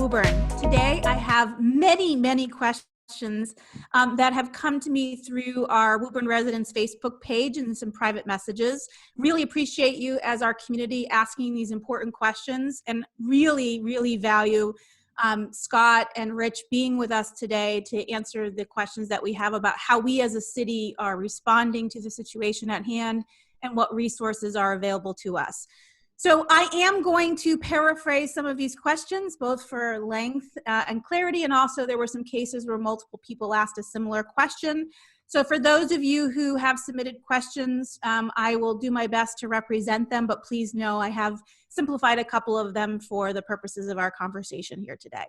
Woburn. Today I have many questions that have come to me through our Woburn Residents Facebook page and some private messages. Really appreciate you as our community asking these important questions, and really value Scott and Rich being with us today to answer the questions that we have about how we as a city are responding to the situation at hand and what resources are available to us. So I am going to paraphrase some of these questions, both for length and clarity, and also there were some cases where multiple people asked a similar question. So for those of you who have submitted questions, I will do my best to represent them, but please know I have simplified a couple of them for the purposes of our conversation here today.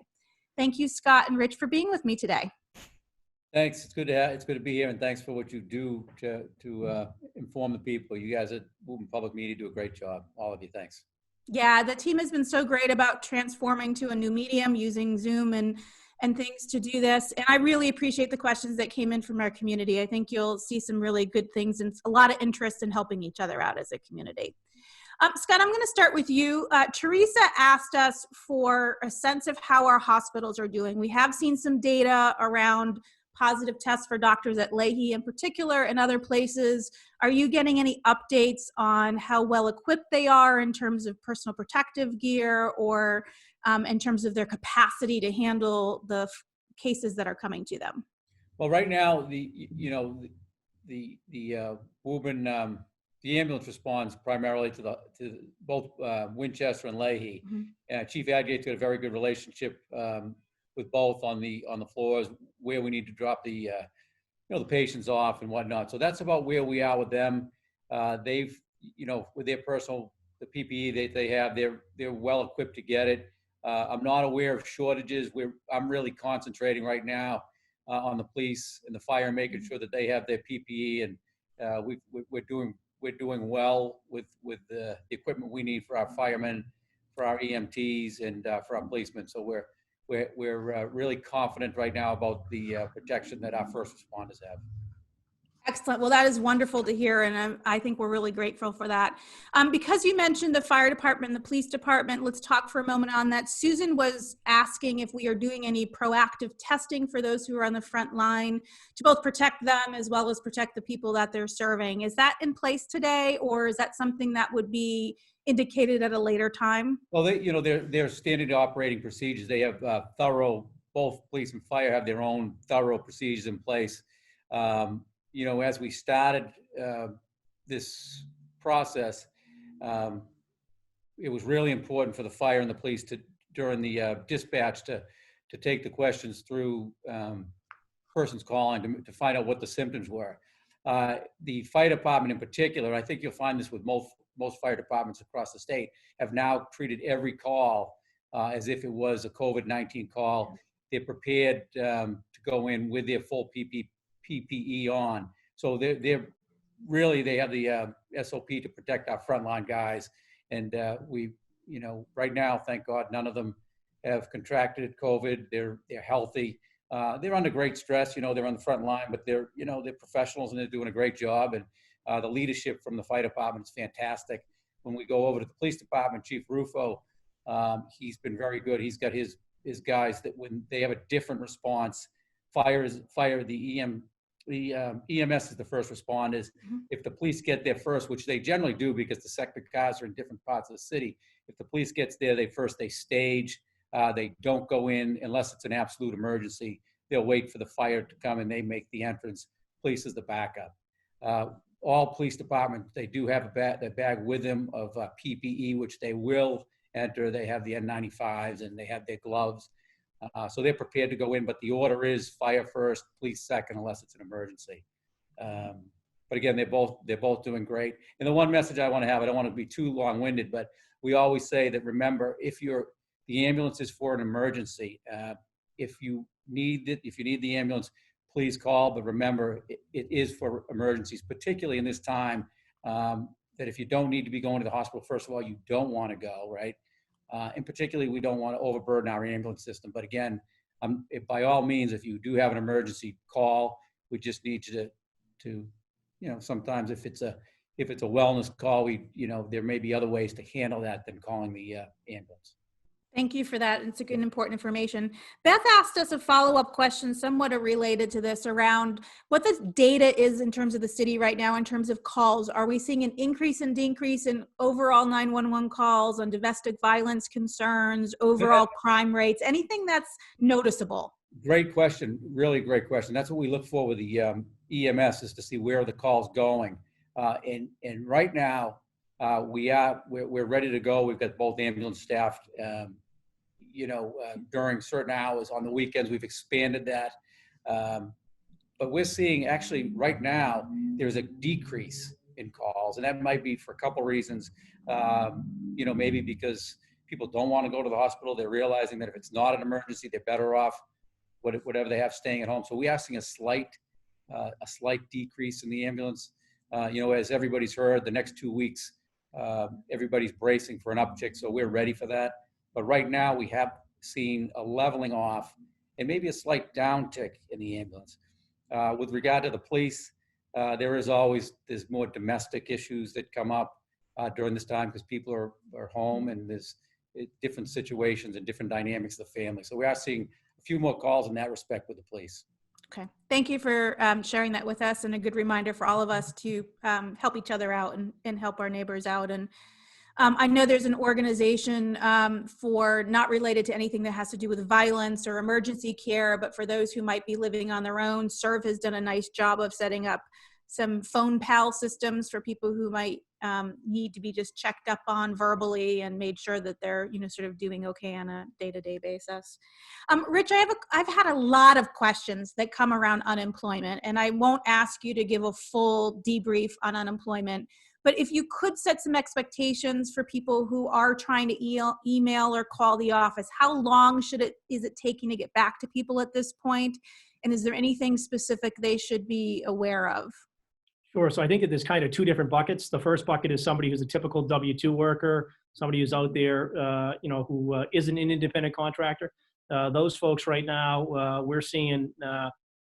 Thank you, Scott and Rich, for being with me today. Thanks. It's good to be here, and thanks for what you do to inform the people. You guys at Woburn Public Media do a great job. All of you, thanks. Yeah, the team has been so great about transforming to a new medium using Zoom and things to do this. And I really appreciate the questions that came in from our community. I think you'll see some really good things and a lot of interest in helping each other out as a community. Scott, I'm going to start with you. Teresa asked us for a sense of how our hospitals are doing. We have seen some data around positive tests for doctors at Leahy in particular and other places. Are you getting any updates on how well equipped they are in terms of personal protective gear or in terms of their capacity to handle the cases that are coming to them? Well, right now, the Woburn, the ambulance responds primarily to both Winchester and Leahy. Mm-hmm. Chief Advocate's got a very good relationship with both on the floors where we need to drop the the patients off and whatnot. So that's about where we are with them. They've with their personal the PPE they have, they're well equipped to get it. I'm not aware of shortages. I'm really concentrating right now on the police and the fire, making sure that they have their PPE, and we're doing well with the equipment we need for our firemen, for our EMTs, and for our policemen. So we're really confident right now about the protection that our first responders have. Excellent. Well, that is wonderful to hear, and I think we're really grateful for that. Because you mentioned the fire department and the police department, let's talk for a moment on that. Susan was asking if we are doing any proactive testing for those who are on the front line to both protect them as well as protect the people that they're serving. Is that in place today, or is that something that would be indicated at a later time? Well, they're standard operating procedures. They have both police and fire have their own thorough procedures in place. As we started this process, it was really important for the fire and the police during the dispatch to take the questions through persons calling to find out what the symptoms were. The fire department in particular, I think you'll find this with most fire departments across the state, have now treated every call as if it was a COVID-19 call. They're prepared to go in with their full PPE on. So they have the SOP to protect our frontline guys. And right now, thank God, none of them have contracted COVID. They're healthy. They're under great stress. They're on the front line, but they're professionals and they're doing a great job. And the leadership from the fire department is fantastic. When we go over to the police department, Chief Rufo, he's been very good. He's got his guys that when they have a different response, the EMS is the first responders. Mm-hmm. If the police get there first, which they generally do because the sector cars are in different parts of the city, if the police gets there, they stage. They don't go in unless it's an absolute emergency. They'll wait for the fire to come and they make the entrance. Police is the backup. All police departments, they do have a bag with them of PPE, which they will enter. They have the N95s and they have their gloves. So they're prepared to go in, but the order is fire first, police second, unless it's an emergency. But again, they're both doing great. And the one message I want to have, I don't want to be too long-winded, but we always say that remember, the ambulance is for an emergency. If you need the ambulance, please call. But remember, it is for emergencies, particularly in this time. That if you don't need to be going to the hospital, first of all, you don't want to go, right? And particularly, we don't want to overburden our ambulance system. But again, by all means, if you do have an emergency, call. We just need you to sometimes if it's a wellness call, there may be other ways to handle that than calling the ambulance. Thank you for that. It's a good, important information. Beth asked us a follow-up question somewhat related to this around what the data is in terms of the city right now in terms of calls. Are we seeing an increase and decrease in overall 911 calls on domestic violence concerns, overall crime rates, anything that's noticeable? Great question. Really great question. That's what we look for with the EMS, is to see where the call's going. And right now, we're ready to go. We've got both ambulance staffed. During certain hours on the weekends, we've expanded that. But we're seeing actually right now, there's a decrease in calls, and that might be for a couple reasons. Maybe because people don't want to go to the hospital. They're realizing that if it's not an emergency, they're better off whatever they have staying at home. So we are seeing a slight decrease in the ambulance. As everybody's heard, the next 2 weeks, everybody's bracing for an uptick. So we're ready for that. But right now we have seen a leveling off and maybe a slight downtick in the ambulance. With regard to the police, there's more domestic issues that come up during this time because people are home and there's different situations and different dynamics of the family. So we are seeing a few more calls in that respect with the police. Okay. Thank you for sharing that with us, and a good reminder for all of us to help each other out and help our neighbors out. And I know there's an organization for not related to anything that has to do with violence or emergency care, but for those who might be living on their own. SERV has done a nice job of setting up some phone pal systems for people who might need to be just checked up on verbally and made sure that they're, sort of doing okay on a day-to-day basis. Rich, I've had a lot of questions that come around unemployment, and I won't ask you to give a full debrief on unemployment. But if you could set some expectations for people who are trying to email or call the office, how long is it taking to get back to people at this point? And is there anything specific they should be aware of? Sure. So I think that there's kind of two different buckets. The first bucket is somebody who's a typical W-2 worker, somebody who's out there, who isn't an independent contractor. Those folks right now, we're seeing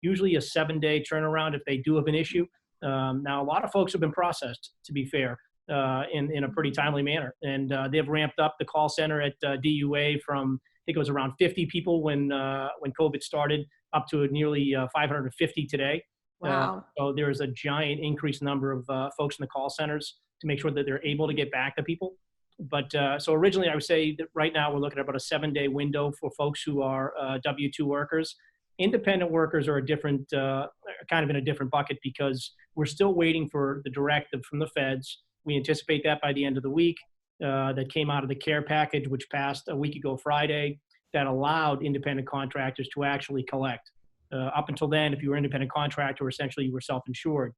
usually a 7-day turnaround if they do have an issue. Now, a lot of folks have been processed, to be fair, in a pretty timely manner. And they've ramped up the call center at DUA from, I think it was around 50 people when COVID started, up to nearly 550 today. Wow. So there's a giant increased number of folks in the call centers to make sure that they're able to get back to people. But so originally I would say that right now we're looking at about a 7-day window for folks who are W-2 workers. Independent workers are kind of in a different bucket because we're still waiting for the directive from the feds. We anticipate that by the end of the week. That came out of the care package, which passed a week ago Friday, that allowed independent contractors to actually collect. Up until then, if you were an independent contractor, essentially you were self-insured.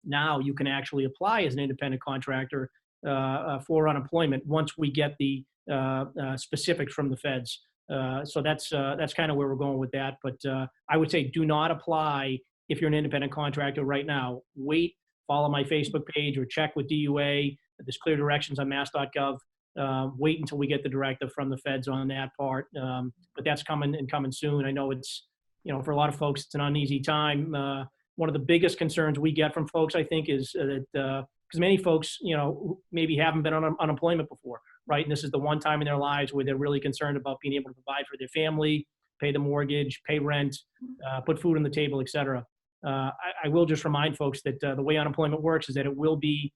Now you can actually apply as an independent contractor for unemployment once we get the specifics from the feds. So that's kind of where we're going with that. But I would say do not apply if you're an independent contractor right now. Wait, follow my Facebook page or check with DUA. There's clear directions on mass.gov. Wait until we get the directive from the feds on that part. But that's coming soon. I know it's, for a lot of folks, it's an uneasy time. One of the biggest concerns we get from folks, I think, is that because many folks, maybe haven't been on unemployment before, right? And this is the one time in their lives where they're really concerned about being able to provide for their family, pay the mortgage, pay rent, put food on the table, et cetera. I will just remind folks that the way unemployment works is that it will be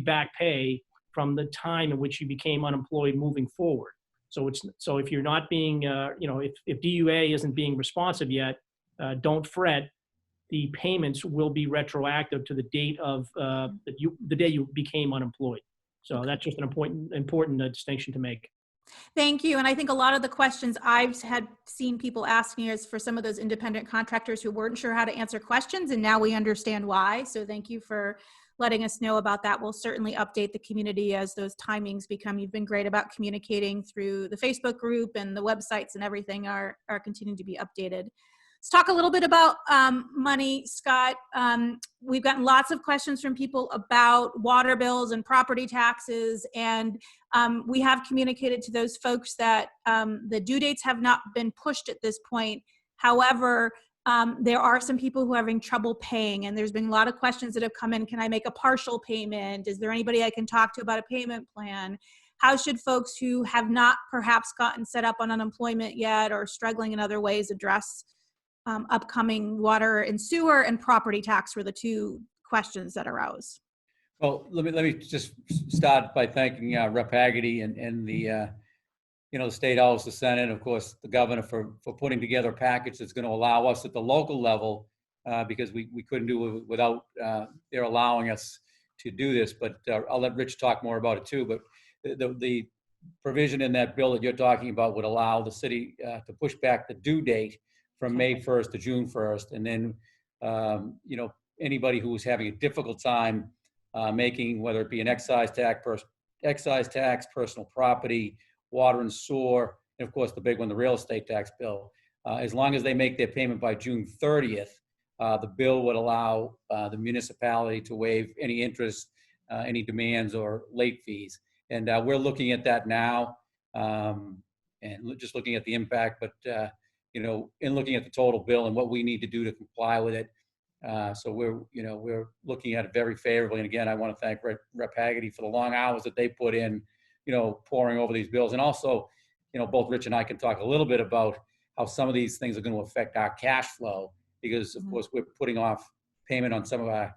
back pay from the time in which you became unemployed moving forward. So if you're not being, if DUA isn't being responsive yet, don't fret. The payments will be retroactive to the date of the day you became unemployed. So that's just an important distinction to make. Thank you. And I think a lot of the questions I've had seen people asking is for some of those independent contractors who weren't sure how to answer questions, and now we understand why. So thank you for letting us know about that. We'll certainly update the community as those timings become. You've been great about communicating through the Facebook group, and the websites and everything are continuing to be updated. Let's talk a little bit about money, Scott. We've gotten lots of questions from people about water bills and property taxes, and we have communicated to those folks that the due dates have not been pushed at this point. However, there are some people who are having trouble paying, and there's been a lot of questions that have come in. Can I make a partial payment? Is there anybody I can talk to about a payment plan? How should folks who have not perhaps gotten set up on unemployment yet or struggling in other ways address upcoming water and sewer and property tax were the two questions that arose. Well, let me just start by thanking Rep. Haggerty and the the State House, the Senate, of course, the governor for putting together a package that's going to allow us at the local level, because we couldn't do it without their allowing us to do this. But I'll let Rich talk more about it too. But the provision in that bill that you're talking about would allow the city to push back the due date from May 1st to June 1st. And then, anybody who was having a difficult time making, whether it be an excise tax, personal property, water and sewer, and of course the big one, the real estate tax bill. As long as they make their payment by June 30th, the bill would allow the municipality to waive any interest, any demands or late fees. And we're looking at that now, and just looking at the impact, but in looking at the total bill and what we need to do to comply with it. So we're looking at it very favorably. And again, I want to thank Rep. Haggerty for the long hours that they put in, pouring over these bills. And also, both Rich and I can talk a little bit about how some of these things are going to affect our cash flow, because of course we're putting off payment on some of our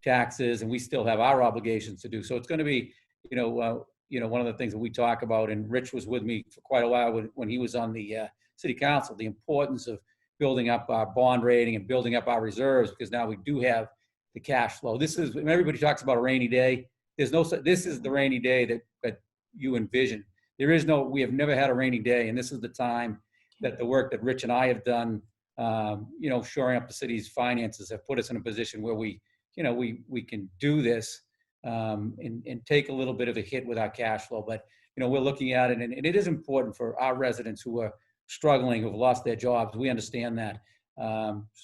taxes and we still have our obligations to do. So it's going to be, one of the things that we talk about, and Rich was with me for quite a while when he was on the city council, the importance of building up our bond rating and building up our reserves, because now we do have the cash flow. This is, when everybody talks about a rainy day, this is the rainy day that you envision. We have never had a rainy day, and this is the time that the work that Rich and I have done, shoring up the city's finances, have put us in a position where we can do this and take a little bit of a hit with our cash flow. But, we're looking at it, and it is important for our residents who are struggling, who've lost their jobs. We understand that.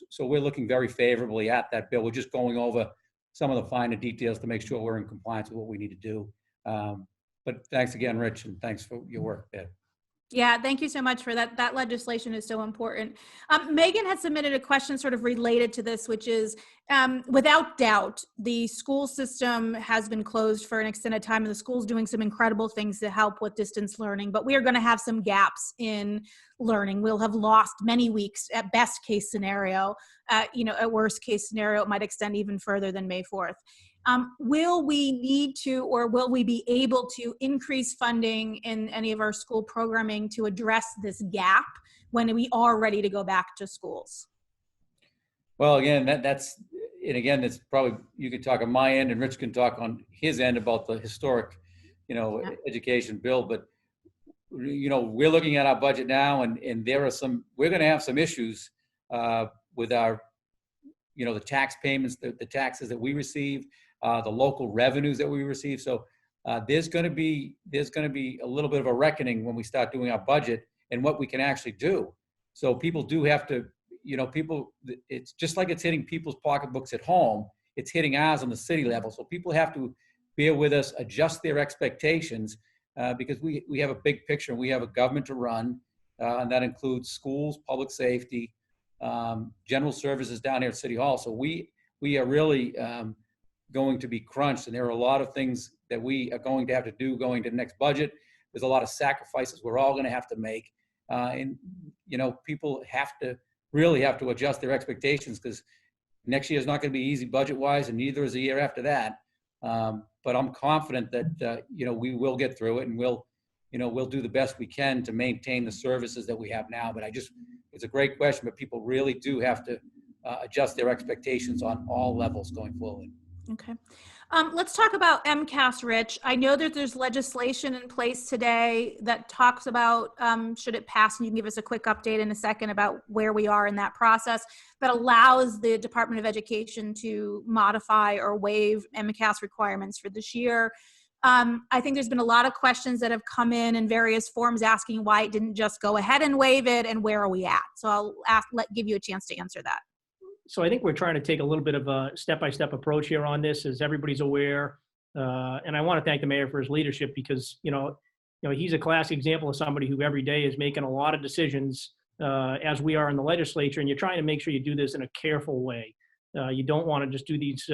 So we're looking very favorably at that bill. We're just going over some of the finer details to make sure we're in compliance with what we need to do. But thanks again, Rich, and thanks for your work there. Yeah, thank you so much for that. That legislation is so important. Megan has submitted a question sort of related to this, which is, without doubt, the school system has been closed for an extended time, and the school's doing some incredible things to help with distance learning, but we are going to have some gaps in learning. We'll have lost many weeks at best case scenario. At worst case scenario, it might extend even further than May 4th. Will we need to, or will we be able to increase funding in any of our school programming to address this gap when we are ready to go back to schools? Well, again, that's probably, you can talk on my end and Rich can talk on his end about the historic, education bill. But, we're looking at our budget now, and we're going to have some issues with our, the tax payments, the taxes that we receive, the local revenues that we receive. So there's going to be a little bit of a reckoning when we start doing our budget and what we can actually do. So people do have to, it's just like it's hitting people's pocketbooks at home, it's hitting ours on the city level. So people have to bear with us, adjust their expectations, because we have a big picture and we have a government to run, and that includes schools, public safety, general services down here at City Hall. So we are really going to be crunched, and there are a lot of things that we are going to have to do going to the next budget. There's a lot of sacrifices we're all going to have to make, and people really have to adjust their expectations, because next year is not going to be easy budget-wise, and neither is the year after that. But I'm confident that we will get through it, and we'll do the best we can to maintain the services that we have now. But it's a great question, but people really do have to adjust their expectations on all levels going forward. Okay. Let's talk about MCAS, Rich. I know that there's legislation in place today that talks about, should it pass, and you can give us a quick update in a second about where we are in that process, that allows the Department of Education to modify or waive MCAS requirements for this year. I think there's been a lot of questions that have come in various forms asking why it didn't just go ahead and waive it, and where are we at? So I'll give you a chance to answer that. So I think we're trying to take a little bit of a step-by-step approach here on this, as everybody's aware. And I want to thank the mayor for his leadership, because, he's a classic example of somebody who every day is making a lot of decisions, as we are in the legislature, and you're trying to make sure you do this in a careful way. You don't want to just do these,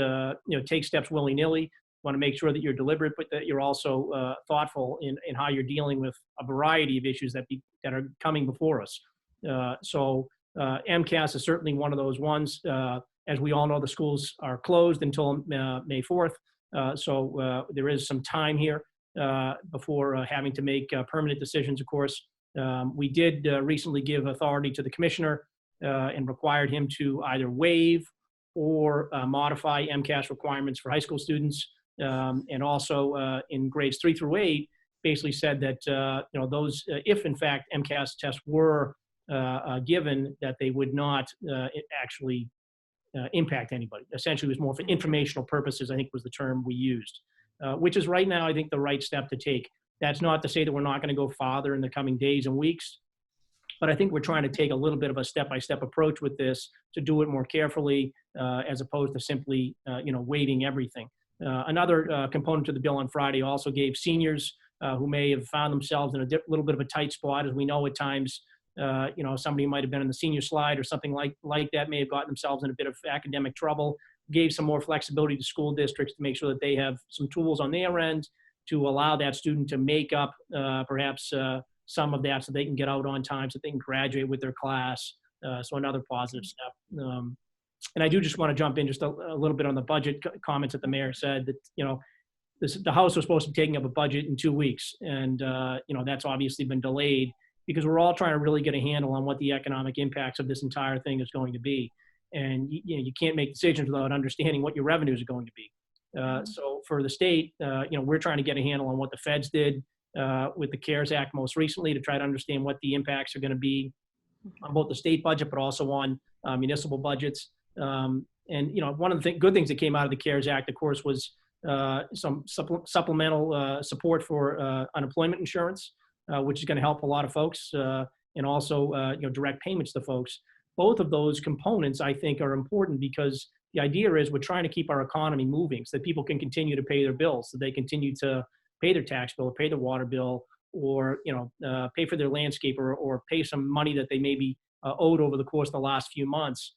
take steps willy-nilly. want to make sure that you're deliberate, but that you're also thoughtful in how you're dealing with a variety of issues that are coming before us. MCAS is certainly one of those ones. As we all know, the schools are closed until May 4th. There is some time here before having to make permanent decisions, of course. We did recently give authority to the commissioner and required him to either waive or modify MCAS requirements for high school students. And also in grades 3 through 8, basically said that those, if in fact MCAS tests were given, that they would not actually impact anybody. Essentially, it was more for informational purposes, I think was the term we used, which is right now, I think, the right step to take. That's not to say that we're not going to go farther in the coming days and weeks, but I think we're trying to take a little bit of a step-by-step approach with this to do it more carefully, as opposed to simply, weighting everything. Another component to the bill on Friday also gave seniors who may have found themselves in a little bit of a tight spot. As we know, at times, somebody might have been in the senior slide or something like that, may have gotten themselves in a bit of academic trouble, gave some more flexibility to school districts to make sure that they have some tools on their end to allow that student to make up perhaps some of that so they can get out on time, so they can graduate with their class. So another positive step. And I do just want to jump in just a little bit on the budget comments that the mayor said that, the House was supposed to be taking up a budget in 2 weeks. And, that's obviously been delayed because we're all trying to really get a handle on what the economic impacts of this entire thing is going to be. And, you can't make decisions without understanding what your revenues are going to be. So for the state, we're trying to get a handle on what the feds did with the CARES Act most recently to try to understand what the impacts are going to be on both the state budget, but also on municipal budgets. And, one of the good things that came out of the CARES Act, of course, was some supplemental support for unemployment insurance, which is going to help a lot of folks, and also, direct payments to folks. Both of those components, I think, are important because the idea is we're trying to keep our economy moving so that people can continue to pay their bills, so they continue to pay their tax bill, or pay their water bill, or pay for their landscaper, or pay some money that they may be owed over the course of the last few months.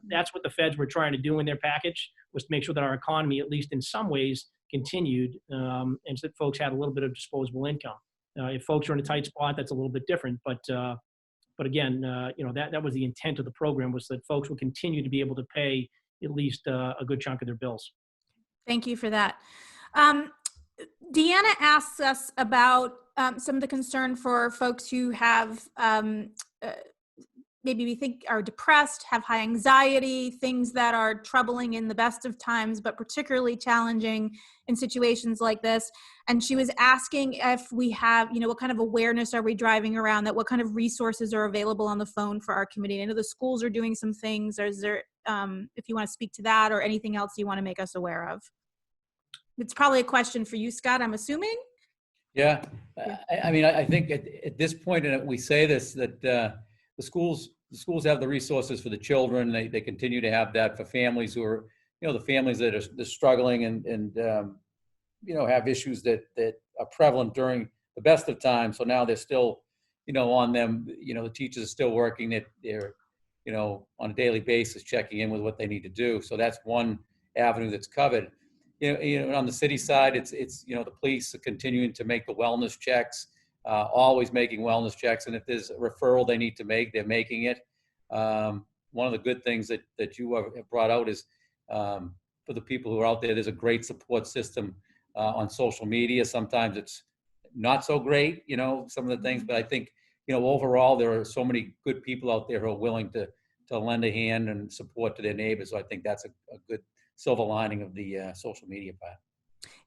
That's what the feds were trying to do in their package, was to make sure that our economy, at least in some ways, continued, and so that folks had a little bit of disposable income. If folks are in a tight spot, that's a little bit different. But again, that was the intent of the program, was that folks will continue to be able to pay at least a good chunk of their bills. Thank you for that. Deanna asks us about some of the concern for folks who have maybe we think are depressed, have high anxiety, things that are troubling in the best of times, but particularly challenging in situations like this. And she was asking if we have, what kind of awareness are we driving around that? What kind of resources are available on the phone for our community? I know the schools are doing some things. Is there, if you want to speak to that or anything else you want to make us aware of? It's probably a question for you, Scott, I'm assuming. Yeah, I think at this point, and we say this, that the schools have the resources for the children. They continue to have that for families who are, the families that are struggling and have issues that are prevalent during the best of times. So now they're still, on them. The teachers are still working. They're on a daily basis checking in with what they need to do. So that's one avenue that's covered. On the city side, it's the police are continuing to make the wellness checks. Always making wellness checks, and if there's a referral they need to make, they're making it. One of the good things that you have brought out is for the people who are out there, there's a great support system on social media. Sometimes it's not so great, some of the things, but I think, overall, there are so many good people out there who are willing to lend a hand and support to their neighbors. So I think that's a good silver lining of the social media part.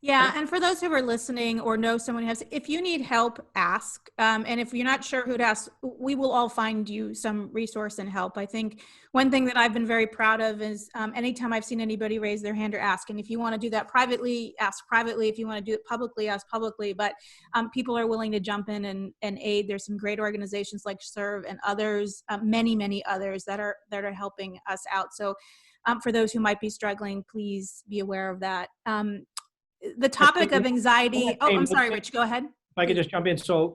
Yeah, and for those who are listening or know someone who has, if you need help, ask. And if you're not sure who to ask, we will all find you some resource and help. I think one thing that I've been very proud of is anytime I've seen anybody raise their hand or ask, and if you want to do that privately, ask privately. If you want to do it publicly, ask publicly. But people are willing to jump in and aid. There's some great organizations like Serve and others, many others that are helping us out. So for those who might be struggling, please be aware of that. The topic of anxiety. Oh, I'm sorry, Rich, go ahead. If I could just jump in. So,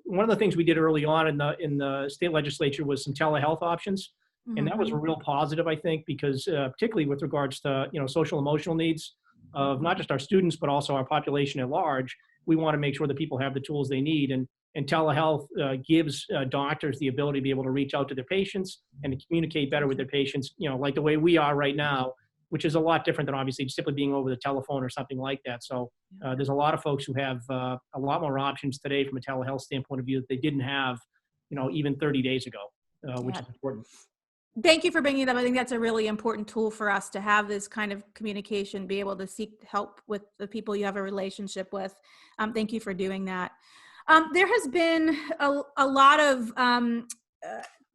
one of the things we did early on in the state legislature was some telehealth options. And that was a real positive, I think, because particularly with regards to, social emotional needs, of not just our students, but also our population at large, we want to make sure that people have the tools they need. And telehealth gives doctors the ability to be able to reach out to their patients and to communicate better with their patients, like the way we are right now, which is a lot different than obviously simply being over the telephone or something like that. So there's a lot of folks who have a lot more options today from a telehealth standpoint of view that they didn't have, even 30 days ago, which is important. Thank you for bringing it up. I think that's a really important tool for us to have this kind of communication, be able to seek help with the people you have a relationship with. Thank you for doing that. There has been a lot of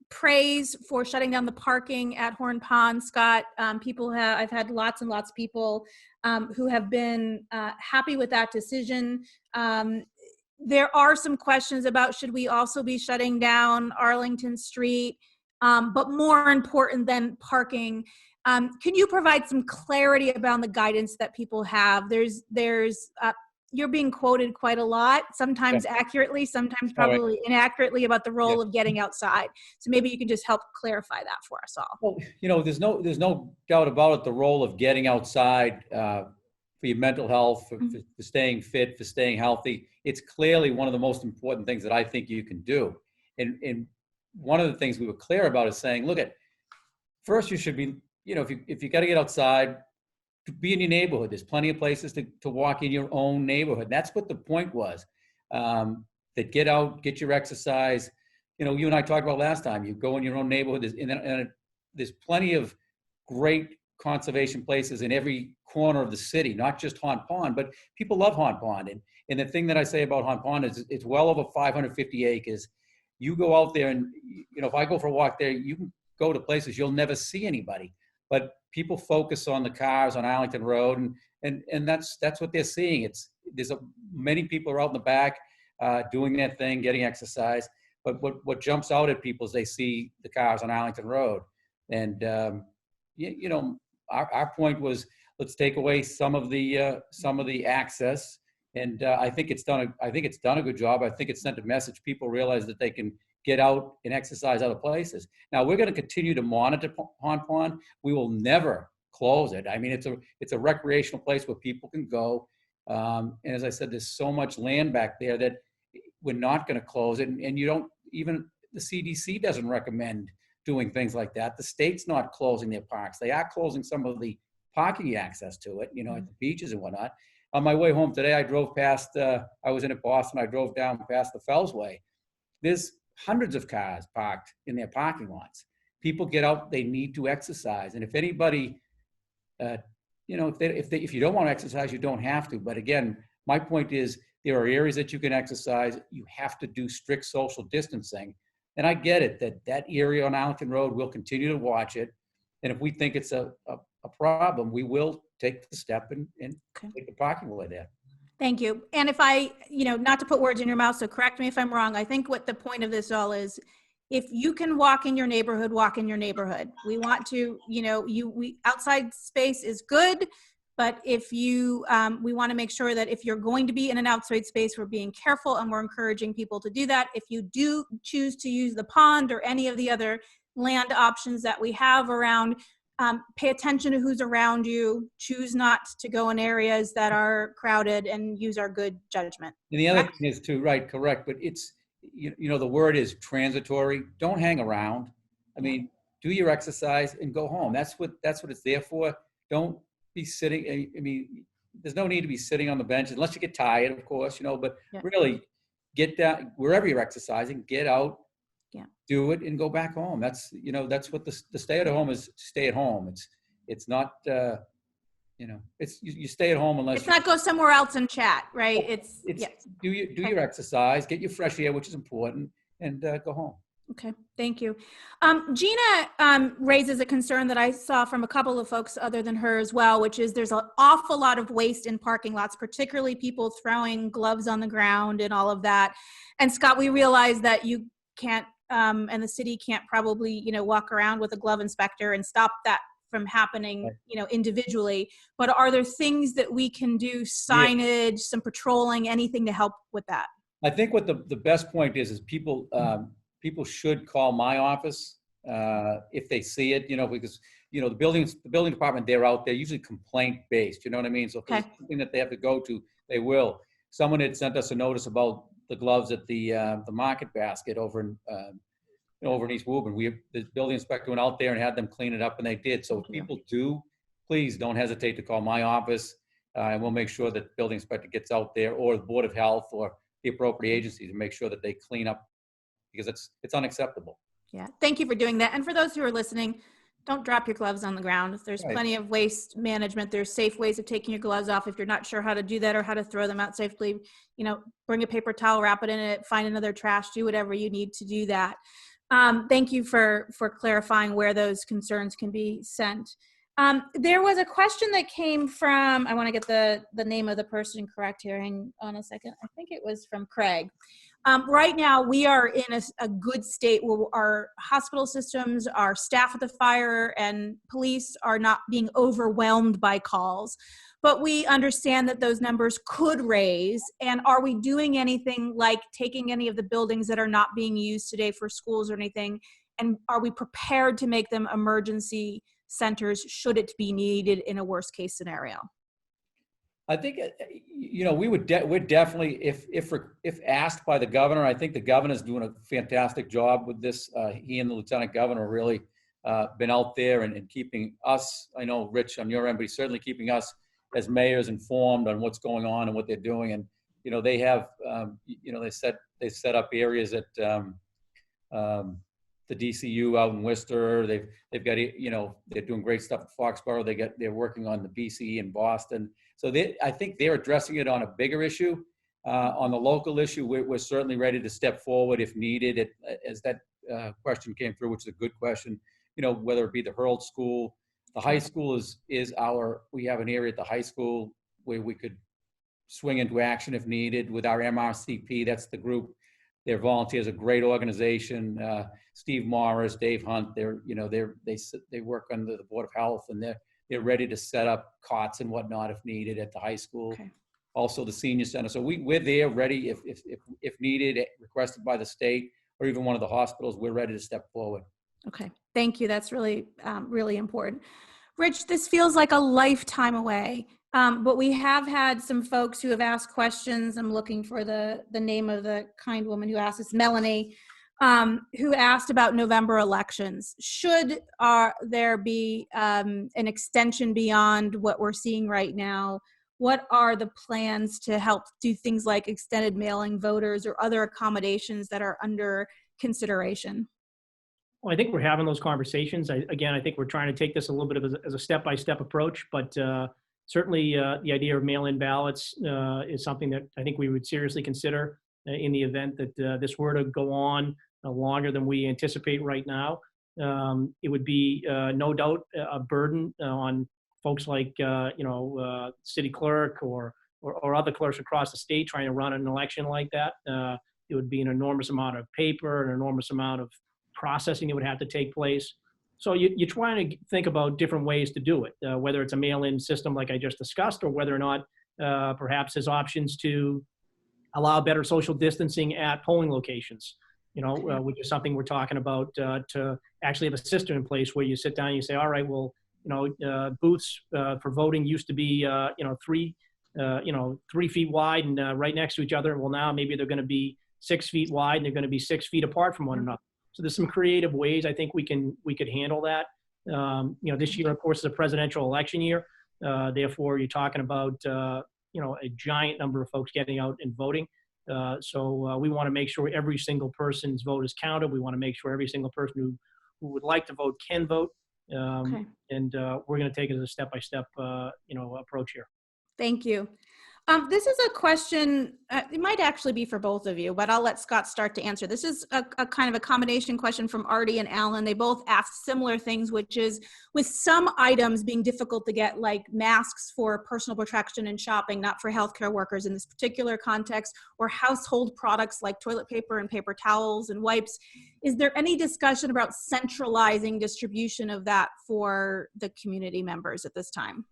praise for shutting down the parking at Horn Pond, Scott. I've had lots and lots of people who have been happy with that decision. There are some questions about, should we also be shutting down Arlington Street? But more important than parking, can you provide some clarity about the guidance that people have? You're being quoted quite a lot, sometimes accurately, sometimes probably inaccurately, about the role of getting outside. So maybe you can just help clarify that for us all. Well, there's no doubt about it, the role of getting outside for your mental health, for staying fit, for staying healthy. It's clearly one of the most important things that I think you can do. And one of the things we were clear about is saying, look, first you should be, if you got to get outside, be in your neighborhood. There's plenty of places to walk in your own neighborhood. That's what the point was, that get out, get your exercise. You and I talked about last time, you go in your own neighborhood, and there's plenty of great conservation places in every corner of the city, not just Horn Pond, but people love Horn Pond. And the thing that I say about Horn Pond is it's well over 550 acres. You go out there and, if I go for a walk there, you can go to places you'll never see anybody. But people focus on the cars on Arlington Road, and that's what they're seeing. Many people are out in the back doing their thing, getting exercise. But what jumps out at people is they see the cars on Arlington Road. And our point was, let's take away some of the access. And I think it's done a good job. I think it sent a message. People realize that they can get out and exercise other places. Now we're going to continue to monitor Horn Pond. We will never close it. I mean, it's a recreational place where people can go. And as I said, there's so much land back there that we're not going to close it. And even the CDC doesn't recommend doing things like that. The state's not closing their parks. They are closing some of the parking access to it, at the beaches and whatnot. On my way home today, I drove past, I was in Boston, I drove down past the Fellsway. There's hundreds of cars parked in their parking lots. People get out, they need to exercise. And if anybody, if you don't want to exercise, you don't have to. But again, my point is, there are areas that you can exercise. You have to do strict social distancing. And I get it that area on Arlington Road, we'll continue to watch it. And if we think it's a problem, we will take the step and take the parking away there. Thank you. And if I, not to put words in your mouth, so correct me if I'm wrong, I think what the point of this all is, if you can walk in your neighborhood, walk in your neighborhood. We want to, outside space is good, but if we want to make sure that if you're going to be in an outside space, we're being careful and we're encouraging people to do that. If you do choose to use the pond or any of the other land options that we have around, pay attention to who's around you, choose not to go in areas that are crowded, and use our good judgment. And the other thing is too, right, correct, but it's, the word is transitory. Don't hang around. I mean, do your exercise and go home. That's what it's there for. Don't be sitting, there's no need to be sitting on the bench unless you get tired, of course, but really get down, wherever you're exercising, get out, do it and go back home. That's, that's what the stay at home is. Stay at home. It's not, it's you stay at home unless it's not go somewhere else and chat, right? It's do your exercise, get your fresh air, which is important, and go home. Okay, thank you. Gina raises a concern that I saw from a couple of folks other than her as well, which is there's an awful lot of waste in parking lots, particularly people throwing gloves on the ground and all of that. And Scott, we realize that you can't, and the city can't probably, walk around with a glove inspector and stop that from happening, individually. But are there things that we can do, signage, some patrolling, anything to help with that? I think what the best point is people should call my office if they see it, because, the building department, they're out there usually complaint based, you know what I mean? So if there's something that they have to go to, they will. Someone had sent us a notice about the gloves at the market basket over in East Woburn. The building inspector went out there and had them clean it up, and they did. So if people do, please don't hesitate to call my office, and we'll make sure that the building inspector gets out there, or the Board of Health, or the appropriate agency, to make sure that they clean up, because it's unacceptable. Yeah, thank you for doing that. And for those who are listening, don't drop your gloves on the ground. There's plenty of waste management. There's safe ways of taking your gloves off. If you're not sure how to do that or how to throw them out safely, bring a paper towel, wrap it in it, find another trash, do whatever you need to do that. Thank you for clarifying where those concerns can be sent. There was a question that came from, I want to get the name of the person correct here. Hang on a second. I think it was from Craig. Right now, we are in a good state where our hospital systems, our staff at the fire and police are not being overwhelmed by calls. But we understand that those numbers could raise. And are we doing anything like taking any of the buildings that are not being used today for schools or anything? And are we prepared to make them emergency centers should it be needed in a worst case scenario? I think, we're definitely, if asked by the governor, I think the governor's doing a fantastic job with this. He and the lieutenant governor really been out there and keeping us, I know, Rich, on your end, but he's certainly keeping us as mayors informed on what's going on and what they're doing. And, they have, they set up areas at the DCU out in Worcester. They've got, they're doing great stuff at Foxborough. They're working on the BCE in Boston. So I think they're addressing it on a bigger issue. On the local issue, we're certainly ready to step forward if needed. As that question came through, which is a good question, whether it be the Hurl School, the high school we have an area at the high school where we could swing into action if needed with our MRCP. That's the group. They're volunteers, a great organization. Steve Morris, Dave Hunt, they work under the Board of Health, and they're ready to set up cots and whatnot if needed at the high school. Okay. Also the senior center. So we're there ready if needed, requested by the state or even one of the hospitals. We're ready to step forward. Okay, thank you. That's really, really important. Rich, this feels like a lifetime away, but we have had some folks who have asked questions. I'm looking for the name of the kind woman who asked. It's Melanie, who asked about November elections. Should there be an extension beyond what we're seeing right now? What are the plans to help do things like extended mailing voters or other accommodations that are under consideration? Well, I think we're having those conversations. I think we're trying to take this a little bit as a step-by-step approach, but certainly the idea of mail-in ballots is something that I think we would seriously consider in the event that this were to go on longer than we anticipate right now. It would be no doubt a burden on folks like city clerk or other clerks across the state trying to run an election like that. It would be an enormous amount of paper, an enormous amount of processing that would have to take place. So you're trying to think about different ways to do it, whether it's a mail-in system like I just discussed, or whether or not perhaps there's options to allow better social distancing at polling locations, which is something we're talking about to actually have a system in place where you sit down and you say, all right, well, booths for voting used to be, 3 feet wide and right next to each other. Well, now maybe they're going to be 6 feet wide and they're going to be 6 feet apart from one another. So there's some creative ways I think we could handle that. This year, of course, is a presidential election year. Therefore, you're talking about, a giant number of folks getting out and voting. So we want to make sure every single person's vote is counted. We want to make sure every single person who would like to vote can vote. And we're going to take it as a step-by-step, approach here. Thank you. This is a question, it might actually be for both of you, but I'll let Scott start to answer. This is a kind of a combination question from Artie and Alan. They both asked similar things, which is with some items being difficult to get, like masks for personal protection and shopping, not for healthcare workers in this particular context, or household products like toilet paper and paper towels and wipes. Is there any discussion about centralizing distribution of that for the community members at this time?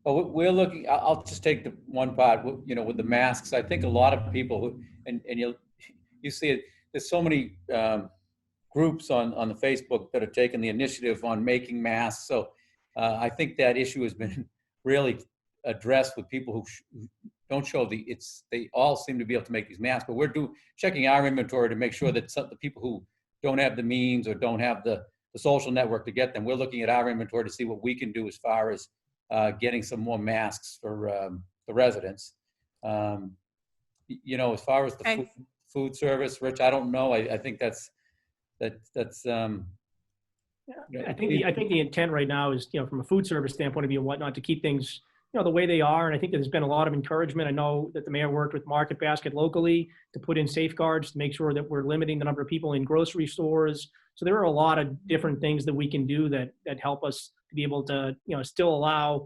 Well, we're looking, I'll just take the one part, with the masks. I think a lot of people, and you see it, there's so many groups on the Facebook that are taking the initiative on making masks. So I think that issue has been really addressed with people who don't show they all seem to be able to make these masks, but we're checking our inventory to make sure that the people who don't have the means or don't have the social network to get them, we're looking at our inventory to see what we can do as far as getting some more masks for the residents. As far as the food service, Rich, I don't know. I think that's I think the intent right now is, from a food service standpoint of view and whatnot, to keep things, the way they are. And I think there's been a lot of encouragement. I know that the mayor worked with Market Basket locally to put in safeguards to make sure that we're limiting the number of people in grocery stores. So there are a lot of different things that we can do that help us to be able to, still allow,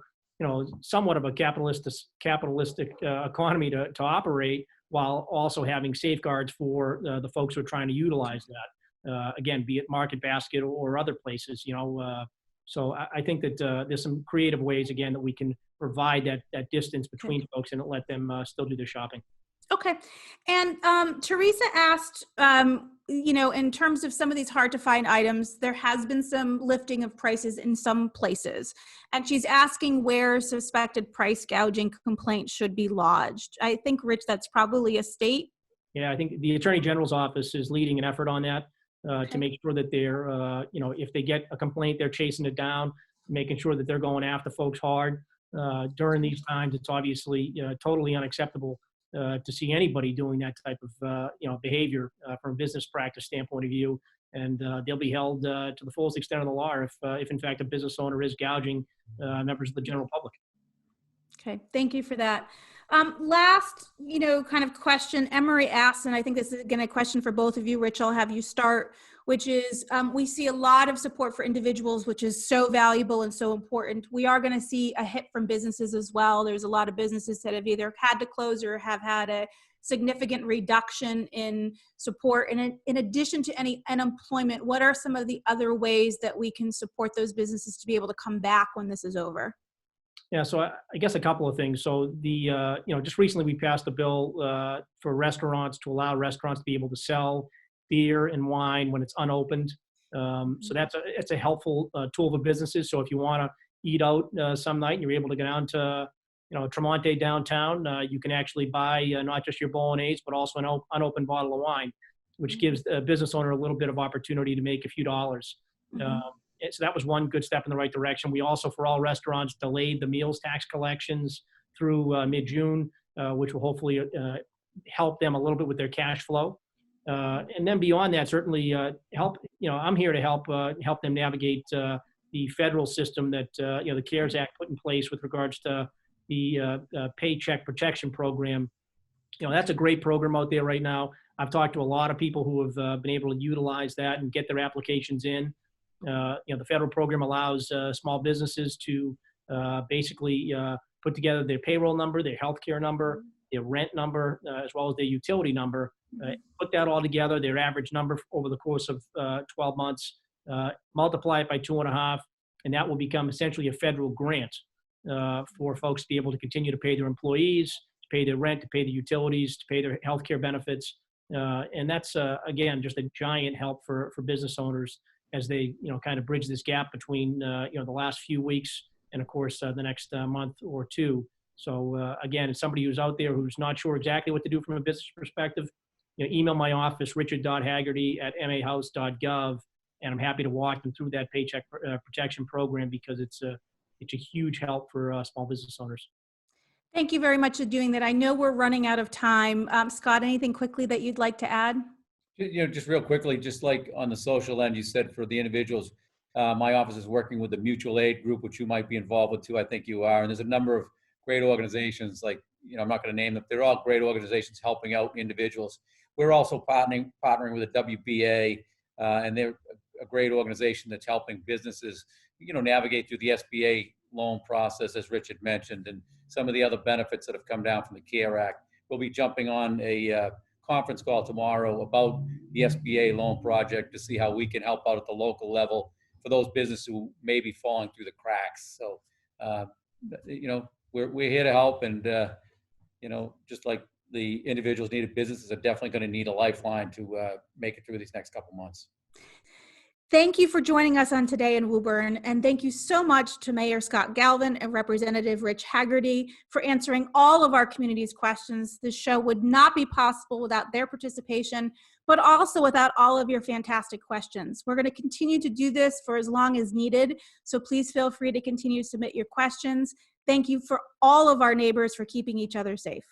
somewhat of a capitalistic economy to operate, while also having safeguards for the folks who are trying to utilize that. Again, be it Market Basket or other places, So I think that there's some creative ways, again, that we can provide that distance between folks and let them still do their shopping. Okay. And Teresa asked, in terms of some of these hard to find items, there has been some lifting of prices in some places. And she's asking where suspected price gouging complaints should be lodged. I think, Rich, that's probably a state. Yeah, I think the Attorney General's office is leading an effort on that to make sure that they're, if they get a complaint, they're chasing it down, making sure that they're going after folks hard. During these times, it's obviously totally unacceptable to see anybody doing that type of behavior from a business practice standpoint of view, and they'll be held to the fullest extent of the law if in fact a business owner is gouging members of the general public. Okay, thank you for that. Last, kind of question Emery asked, and I think this is again a question for both of you. Rich, I'll have you start, which is we see a lot of support for individuals, which is so valuable and so important. We are going to see a hit from businesses as well. There's a lot of businesses that have either had to close or have had a significant reduction in support. And in addition to any unemployment, what are some of the other ways that we can support those businesses to be able to come back when this is over? Yeah, so I guess a couple of things. So just recently we passed a bill for restaurants to allow restaurants to be able to sell beer and wine when it's unopened. So it's a helpful tool for businesses. So if you want to eat out some night and you're able to go down to Tremonte downtown, you can actually buy not just your bolognese but also an unopened bottle of wine, which gives a business owner a little bit of opportunity to make a few dollars. So that was one good step in the right direction. We also, for all restaurants, delayed the meals tax collections through mid-June, which will hopefully help them a little bit with their cash flow. And then beyond that, certainly help. I'm here to help them navigate the federal system that the CARES Act put in place with regards to the Paycheck Protection Program. That's a great program out there right now. I've talked to a lot of people who have been able to utilize that and get their applications in. The federal program allows small businesses to basically put together their payroll number, their healthcare number, their rent number, as well as their utility number. Put that all together, their average number over the course of 12 months, multiply it by 2.5, and that will become essentially a federal grant for folks to be able to continue to pay their employees, to pay their rent, to pay the utilities, to pay their healthcare benefits. And that's, again, just a giant help for business owners as they, kind of bridge this gap between, the last few weeks and, of course, the next month or two. So, again, as somebody who's out there who's not sure exactly what to do from a business perspective, email my office, richard.haggerty@mahouse.gov, and I'm happy to walk them through that Paycheck Protection Program because it's a huge help for small business owners. Thank you very much for doing that. I know we're running out of time. Scott, anything quickly that you'd like to add? Just real quickly, just like on the social end, you said for the individuals, my office is working with the mutual aid group, which you might be involved with too. I think you are. And there's a number of great organizations like, I'm not going to name them. They're all great organizations helping out individuals. We're also partnering with the WBA, and they're a great organization that's helping businesses, navigate through the SBA loan process, as Richard mentioned, and some of the other benefits that have come down from the CARE Act. We'll be jumping on a conference call tomorrow about the SBA loan project to see how we can help out at the local level for those businesses who may be falling through the cracks. So, we're here to help, and just like the individuals needed, businesses are definitely going to need a lifeline to make it through these next couple months. Thank you for joining us on Today in Woburn, and thank you so much to Mayor Scott Galvin and Representative Rich Haggerty for answering all of our community's questions. This show would not be possible without their participation, but also without all of your fantastic questions. We're going to continue to do this for as long as needed, so please feel free to continue to submit your questions. Thank you for all of our neighbors for keeping each other safe.